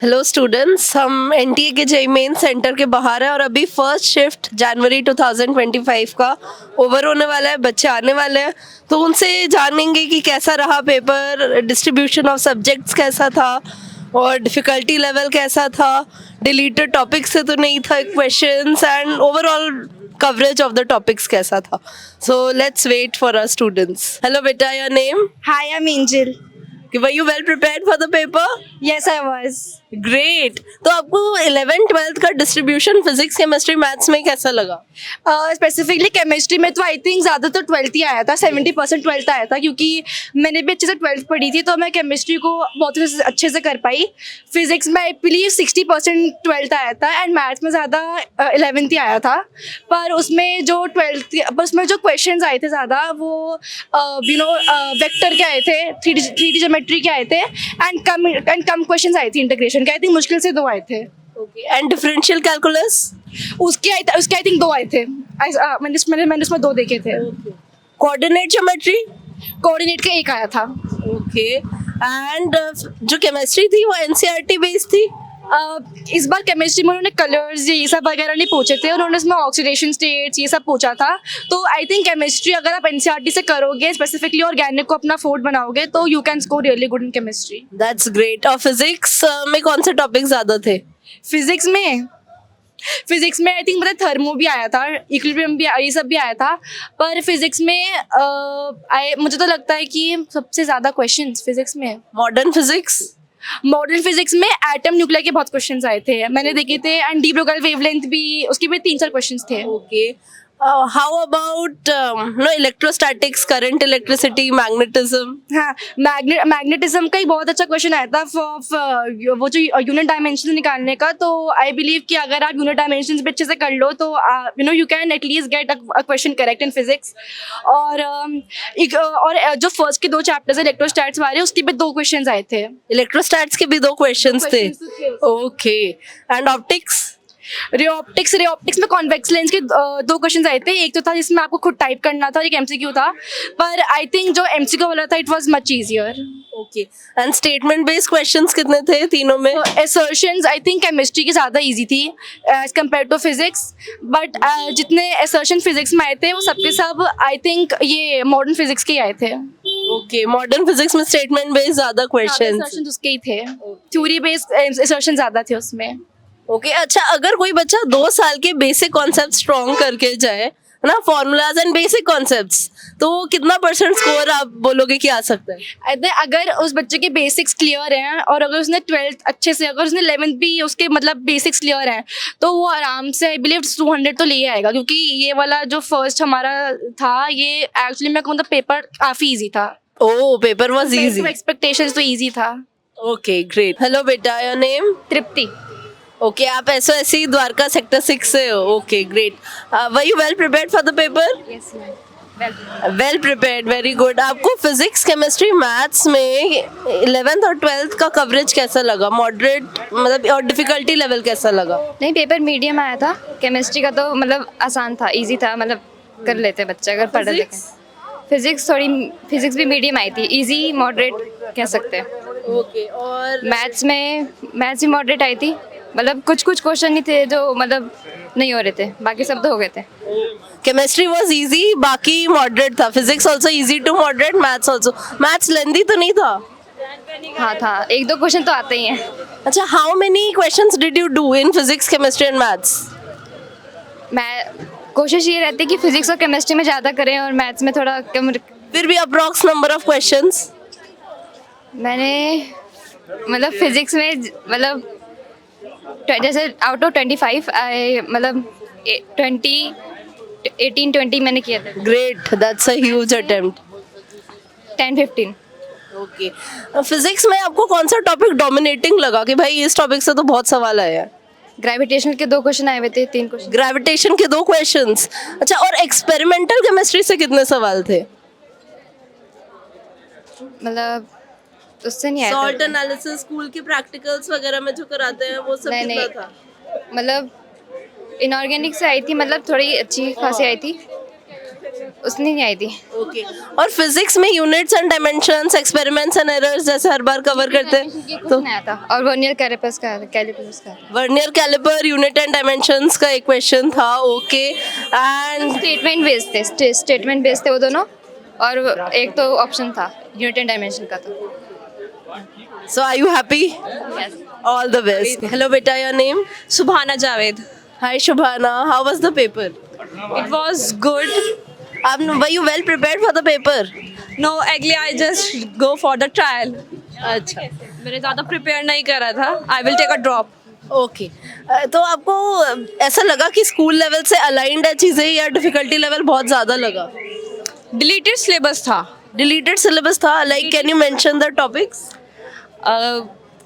Hello students, हम NTA के JEE main centre के बाहर है और अभी फर्स्ट शिफ्ट जनवरी 2025 का ओवर होने वाला है। बच्चे आने वाले हैं तो उनसे जानेंगे कि कैसा रहा पेपर, डिस्ट्रीब्यूशन ऑफ सब्जेक्ट्स कैसा था और डिफ़िकल्टी लेवल कैसा था, डिलीटेड टॉपिक्स से तो नहीं था questions, and overall coverage of the topics कैसा था। So let's wait for our students. Hello बेटा, your name? Hi, I'm Angel. Were you well prepared for the paper? Yes, I was. Great. तो आपको 11th-12th का distribution physics, chemistry, maths में कैसा लगा? Specifically chemistry में तो आई थिंक ज़्यादा तो 12th ही आया था, 70% 12th आया था, क्योंकि मैंने भी अच्छे से 12th पढ़ी थी तो मैं केमिस्ट्री को बहुत अच्छे से कर पाई। फिजिक्स में आई बिलीव 60% 12th आया था एंड मैथ्स में ज़्यादा 11th ही आया था। पर उसमें जो 12th पर उसमें जो क्वेश्चन आए थे ज़्यादा वो वेक्टर के आए थे, 3D ज्योमेट्री के आए थे एंड कम क्वेश्चन आए थे इंटीग्रेशन के। आई थिंक मुश्किल से 2 आए थे। Okay, and differential calculus? उसके आई थिंक 2 आए थे। मैंने उसमें 2 देखे थे। Coordinate geometry? कोऑर्डिनेट का 1 आया था। ओके, एंड जो केमिस्ट्री थी वो एनसीईआरटी बेस्ड थी? इस बार केमिस्ट्री में उन्होंने कलर्स ये सब वगैरह नहीं पूछे थे, उन्होंने इसमें ऑक्सीडेशन स्टेट्स ये सब पूछा था। तो आई थिंक केमिस्ट्री अगर आप एनसीईआरटी से करोगे, स्पेसिफिकली ऑर्गेनिक को अपना फोर्ट बनाओगे, तो you can score really good in chemistry. That's great. और फिजिक्स में कौन से टॉपिक ज्यादा थे? फिजिक्स में आई थिंक मतलब थर्मो भी आया था, इक्विलिब्रियम भी, ये सब भी आया था। पर फिजिक्स में मुझे तो लगता है कि सबसे ज़्यादा क्वेश्चंस फिजिक्स में मॉडर्न फिजिक्स में एटम न्यूक्लियर के बहुत क्वेश्चंस आए थे, मैंने देखे थे। एंड डी ब्रोगली वेवलेंथ भी, उसके भी 3-4 क्वेश्चंस थे। Okay, how about electrostatics, current, electricity, magnetism? हाँ, मैग्नेटिज्म का ही बहुत अच्छा क्वेश्चन आया था वो जो यूनिट डायमेंशन निकालने का। तो आई बिलीव कि अगर आप यूनिट डायमेंशन भी अच्छे से कर लो तो you can at least get a question correct in physics. और जो फर्स्ट के 2 चैप्टर्स है इलेक्ट्रोस्टैट्स वाले, उसके भी 2 क्वेश्चन आए थे। इलेक्ट्रोस्टैट्स के भी 2 क्वेश्चंस थे? Okay, and optics? Ray optics में कॉन्वेक्स लेंस के 2 क्वेश्चन आए थे। एक तो था जिसमें आपको खुद टाइप करना था और एक एमसीक्यू था। पर आई थिंक जो एमसीक्यू वाला था it was much easier. Okay, and statement based questions कितने थे तीनों में? असर्शंस आई थिंक केमिस्ट्री की ज़्यादा इजी थी as compare to physics. But जितने असर्शन फिजिक्स में आए थे वो सबके सब आई थिंक ये मॉडर्न फिजिक्स के ही आए थे। ओके, मॉडर्न फिजिक्स में स्टेटमेंट बेस्ड ज्यादा क्वेश्चंस? असर्शन उसके ही थे, थ्योरी बेस्ड असर्शन ज़्यादा थे उसमें। ओके, अच्छा, अगर कोई बच्चा 2 साल के बेसिक कॉन्सेप्ट स्ट्रॉन्ग करके जाए, है ना, फॉर्मूलाज एंड बेसिक कॉन्सेप्ट्स, तो कितना % स्कोर आप बोलोगे कि आ सकता है? अगर उस बच्चे के बेसिक्स क्लियर हैं और अगर उसने 12th अच्छे से, अगर उसने 11th भी उसके मतलब बेसिक्स क्लियर हैं, तो वो आराम से आई बिलीव 200 तो ले आएगा। क्योंकि ये वाला जो फर्स्ट हमारा था ये एक्चुअली मैं कहूँ तो पेपर काफ़ी ईजी था। ओह, पेपर वाज इजी? एक्सपेक्टेशंस तो ईजी था। Okay, great. हेलो बेटा, योर नेम? तृप्ति। ओके, आप एसओएससी द्वारका सेक्टर 6 से हो? Okay, great. Were you well prepared for the paper? Yes well prepared, very good. आपको फिजिक्स, केमिस्ट्री, मैथ्स में 11th और 12th का कवरेज कैसा लगा? मॉडरेट मतलब, और डिफिकल्टी लेवल कैसा लगा? नहीं, पेपर मीडियम आया था। केमिस्ट्री का तो मतलब आसान था, इजी था, मतलब कर लेते बच्चे अगर पढ़ लेते। फिजिक्स भी मीडियम आई थी, इजी मॉडरेट कह सकते हैं। ओके, और मैथ्स भी मॉडरेट आई थी, मतलब कुछ क्वेश्चन ही थे जो मतलब नहीं हो रहे थे, बाकी सब तो हो गए थे। केमिस्ट्री वाज इजी, बाकी मॉडरेट था। Physics also easy to moderate, maths also. Maths lengthy तो नहीं था? हाँ था, 1-2 क्वेश्चन तो आते ही हैं। अच्छा, how many questions did you do in physics, chemistry and maths? मैं कोशिश ये रहती है कि फिजिक्स और केमिस्ट्री में ज़्यादा करें और मैथ्स में थोड़ा कम। फिर भी अप्रॉक्स नंबर ऑफ क्वेश्चंस? मैंने मतलब फिजिक्स में मतलब जैसे आउट ऑफ 25 मतलब 18-20 मैंने किया था। Great, that's a huge attempt. 10-15। Okay, physics में आपको कौन सा टॉपिक डोमिनेटिंग लगा कि भाई इस टॉपिक से तो बहुत सवाल आया है? ग्रेविटेशनल के 2 क्वेश्चन आए हुए थे, 3 क्वेश्चन। ग्रेविटेशन के 2 क्वेश्चंस? अच्छा, और एक्सपेरिमेंटल केमिस्ट्री से कितने सवाल थे? मतलब उससे नहीं आया था। सॉल्ट एनालिसिस, स्कूल के प्रैक्टिकल्स वगैरह में जो कराते हैं वो सब कितना था? मतलब इनऑर्गेनिक से आई थी, मतलब थोड़ी अच्छी खासी आई थी। उसने नहीं आई थी। ओके और फिजिक्स में units and dimensions, experiments and errors जैसे हर बार कवर करते हैं कुछ तो नहीं आया था। और वर्नियर कैलिपर्स का vernier caliper, unit and dimensions का एक क्वेश्चन था। ओके एंड स्टेटमेंट बेस्ड थे वो दोनों। और एक तो ऑप्शन था यूनिट एंड डायमेंशन का था। So are you happy? All the best. Hello बेटा, your name? Subhana Javed. Hi Subhana, how was the paper? It was good. Were you well prepared for the paper? No, actually I just go for the trial. अच्छा मैंने ज़्यादा prepare नहीं करा था. I will take a drop. Okay तो आपको ऐसा लगा कि स्कूल लेवल से अलाइंड है चीज़ें या डिफिकल्टी लेवल बहुत ज़्यादा लगा? Deleted syllabus था. डिलीटेड सिलेबस था, like can you mention the topics?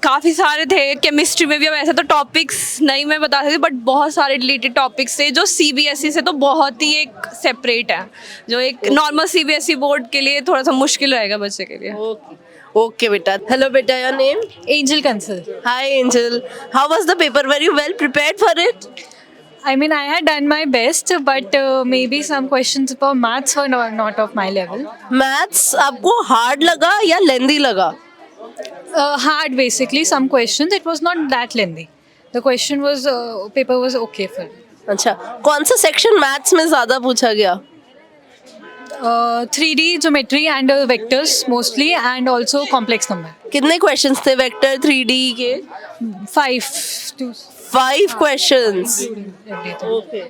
काफ़ी सारे थे. केमिस्ट्री में भी अब ऐसे तो टॉपिक्स नहीं मैं बता सकती, बट बहुत सारे डिलीटेड टॉपिक्स थे जो CBSE से तो बहुत ही एक सेपरेट है, जो एक नॉर्मल CBSE बोर्ड के लिए थोड़ा सा मुश्किल रहेगा बच्चे के लिए. ओके ओके बेटा. हेलो बेटा, your name? Angel Consul. Hi angel, how was the paper? Were you well prepared for it? I mean, I had done my best, but maybe some questions for maths were not of my level. Maths आपको hard लगा या लेंदी लगा? Hard, basically, some questions. It was not that lengthy. The question was, paper was okay for me. अच्छा, कौन सा section maths में ज़्यादा पूछा गया? 3D geometry and vectors mostly, and also complex number. कितने क्वेश्चंस थे वेक्टर 3D के? 5 to 5 questions. everything. Okay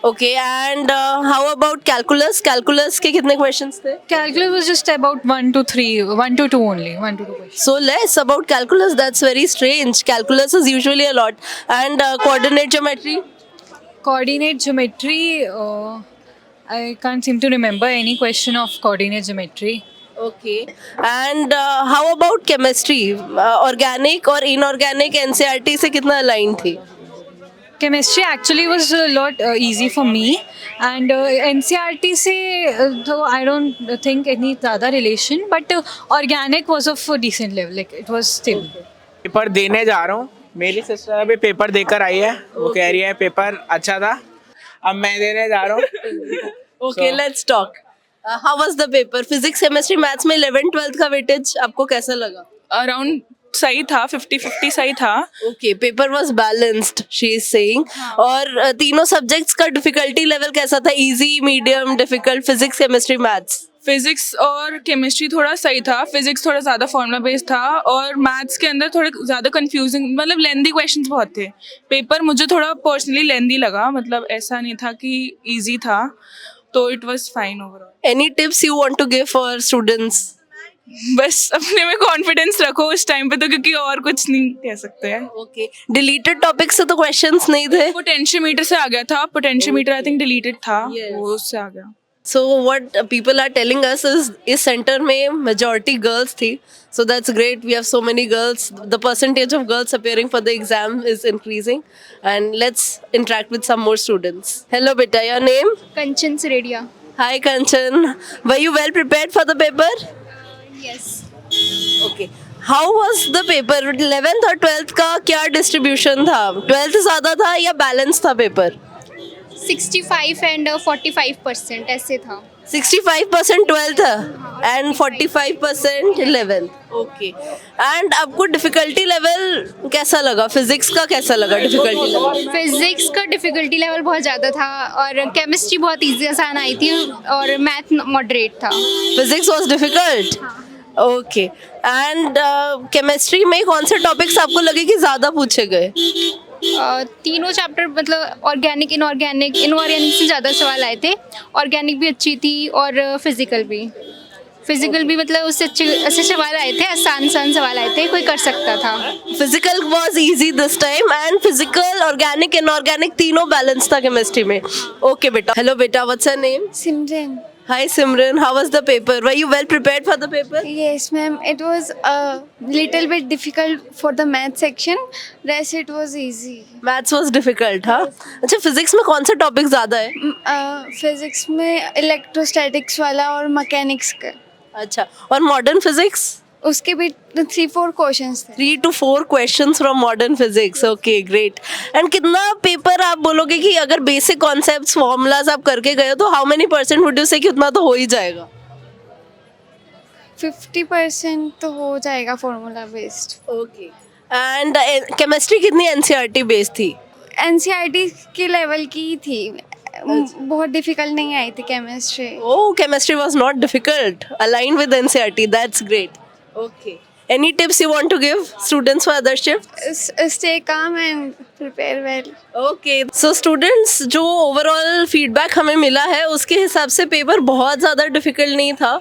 okay and how about calculus? Calculus के कितने क्वेश्चंस थे? Calculus was just about 1 to 2 only, 1 to 2 questions. So less about calculus. That's very strange. Calculus is usually a lot. And coordinate geometry. Coordinate geometry, I can't seem to remember any question of coordinate geometry. Okay. And how about chemistry? Organic और inorganic NCERT से कितना aligned थी? Chemistry actually was a lot easy for me, and NCERT से though I don't think any ज़्यादा relation, but organic was of a decent level, like it was stable. Paper देने जा रहा हूँ. मेरी सिस्टर अभी पेपर देकर आई है. वो कह रही है पेपर अच्छा था, अब मैं देने जा रहा हूँ. Okay, let's talk. How was the paper? Physics, chemistry, maths में 11th 12th का weightage आपको कैसा लगा? अराउंड सही था, 50-50 सही था. Okay, paper was balanced she is saying. और तीनों सब्जेक्ट्स का डिफिकल्टी लेवल कैसा था? Easy, medium, difficult? Physics, chemistry, maths? Physics और केमिस्ट्री थोड़ा सही था. फिजिक्स थोड़ा ज़्यादा फॉर्मूला बेस्ड था, और मैथ्स के अंदर थोड़े ज़्यादा कंफ्यूजिंग, मतलब लेंदी क्वेश्चंस बहुत थे. पेपर मुझे थोड़ा पर्सनली लेंदी लगा, मतलब ऐसा नहीं था कि इजी था, तो it was fine overall. Any tips you want to give for students? बस अपने में कॉन्फिडेंस रखो उस टाइम पे, तो क्योंकि और कुछ नहीं कह सकते हैं. ओके, डिलीटेड टॉपिक से तो क्वेश्चंस नहीं थे? पोटेंशियोमीटर से आ गया था. पोटेंशियोमीटर आई थिंक डिलीटेड था. Yes. वो उससे आ गया. So what people are telling us is इस सेंटर में मेजॉरिटी गर्ल्स थी, so that's great. We have so many girls. The percentage of girls appearing for the exam is increasing. And let's interact with some more students. Hello बेटा, your name? Kanchan Siredia. Hi Kanchan, were you well prepared for the paper? Yes. Okay, how was the paper? 11th और 12th का क्या distribution था? 12th ज़्यादा था या balance था paper? 65 and 45% ऐसे था। 65% 12th and 45% 11th. Okay, and आपको डिफिकल्टी लेवल कैसा लगा? फिजिक्स का कैसा लगा डिफिकल्टी लेवल? फिजिक्स का डिफिकल्टी लेवल बहुत ज़्यादा था, और केमिस्ट्री बहुत इजी आसान आई थी, और मैथ मॉडरेट था। Physics was difficult. Okay, and chemistry में कौन से टॉपिक्स आपको लगे कि ज़्यादा पूछे गए? तीनों चैप्टर, मतलब ऑर्गेनिक इनऑर्गेनिक से ज़्यादा सवाल आए थे. ऑर्गेनिक भी अच्छी थी, और फिजिकल भी मतलब उससे अच्छे सवाल आए थे, आसान सवाल आए थे, कोई कर सकता था. Physical was easy this time, and physical, organic, inorganic तीनों बैलेंस था केमिस्ट्री में. ओके बेटा. हेलो बेटा, what's your name? Simran. Hi Simran, how was the paper? Were you well prepared for the paper? Yes, ma'am. It was a little bit difficult for the math section. Rest it was easy. Maths was difficult, हाँ? अच्छा, physics में कौन सा topic ज़्यादा है? Physics में electrostatics वाला और मैकेनिक्स का. अच्छा, और मॉडर्न फिजिक्स? उसके भी 3-4 क्वेश्चंस थे. 3 to 4 questions from modern physics. Okay, great. And कितना पेपर आप बोलोगे कि अगर बेसिक कॉन्सेप्ट्स फॉर्मूलाज आप करके गए हो तो how many percent would you से कि उतना तो हो ही जाएगा? 50% तो हो जाएगा formula based. Okay. And chemistry कितनी एनसीईआरटी बेस्ड थी? एनसीईआरटी के लेवल की थी. बहुत डिफिकल्ट नहीं आई थी chemistry. Oh, chemistry was not difficult. Aligned with NCERT. That's great. Okay. Any tips you want to give students for other shifts? Stay calm and prepare well. Okay. So students, जो overall feedback हमें मिला है उसके हिसाब से paper बहुत ज़्यादा difficult नहीं था.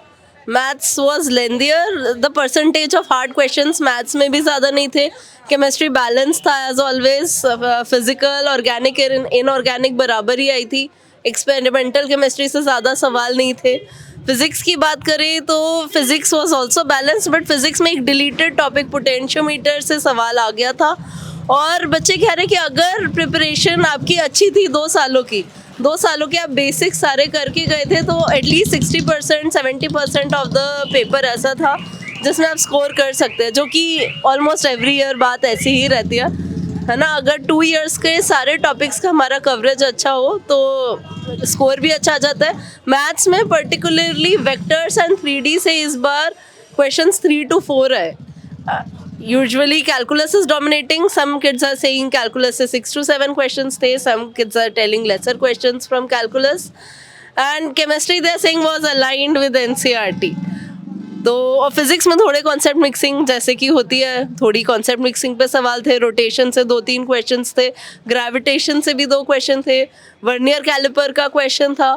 Maths was lengthier. The percentage of hard questions maths में भी ज़्यादा नहीं थे. Chemistry balance था as always. Physical, organic, inorganic बराबर ही आई थी. Experimental chemistry से ज़्यादा सवाल नहीं थे. फिजिक्स की बात करें तो physics was also balance, but physics में एक डिलीटेड टॉपिक पोटेंशियोमीटर से सवाल आ गया था. और बच्चे कह रहे हैं कि अगर प्रिपरेशन आपकी अच्छी थी 2 सालों की, 2 सालों के आप बेसिक सारे करके गए थे तो एटलीस्ट 60% 70% ऑफ द पेपर ऐसा था जिसमें आप स्कोर कर सकते हैं, जो कि ऑलमोस्ट एवरी ईयर बात ऐसी ही रहती है ना. अगर 2 इयर्स के सारे टॉपिक्स का हमारा कवरेज अच्छा हो तो स्कोर भी अच्छा आ जाता है. मैथ्स में पर्टिकुलरली वेक्टर्स एंड 3D से इस बार क्वेश्चंस 3 to 4 है. Usually calculus is dominating. Some kids are saying calculus से 6 to 7 questions थे. Some kids are telling lesser questions from calculus. And chemistry they are saying was aligned with NCERT. तो और physics में थोड़े concept mixing जैसे कि होती है, थोड़ी कॉन्सेप्ट मिक्सिंग पे सवाल थे. रोटेशन से 2-3 क्वेश्चंस थे. ग्रेविटेशन से भी 2 क्वेश्चन थे. वर्नियर कैलिपर का क्वेश्चन था.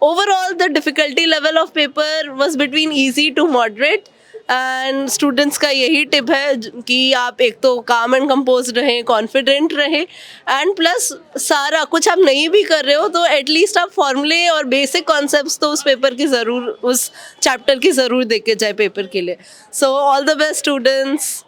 Overall the difficulty level of paper was between easy to moderate. And students का यही टिप है कि आप एक तो काम एंड कंपोज रहें, कॉन्फिडेंट रहें, एंड प्लस सारा कुछ आप नहीं भी कर रहे हो तो एटलीस्ट आप फॉर्मूले और बेसिक कॉन्सेप्ट्स तो उस पेपर की ज़रूर, उस चैप्टर की ज़रूर देख के जाए पेपर के लिए. So all the best students.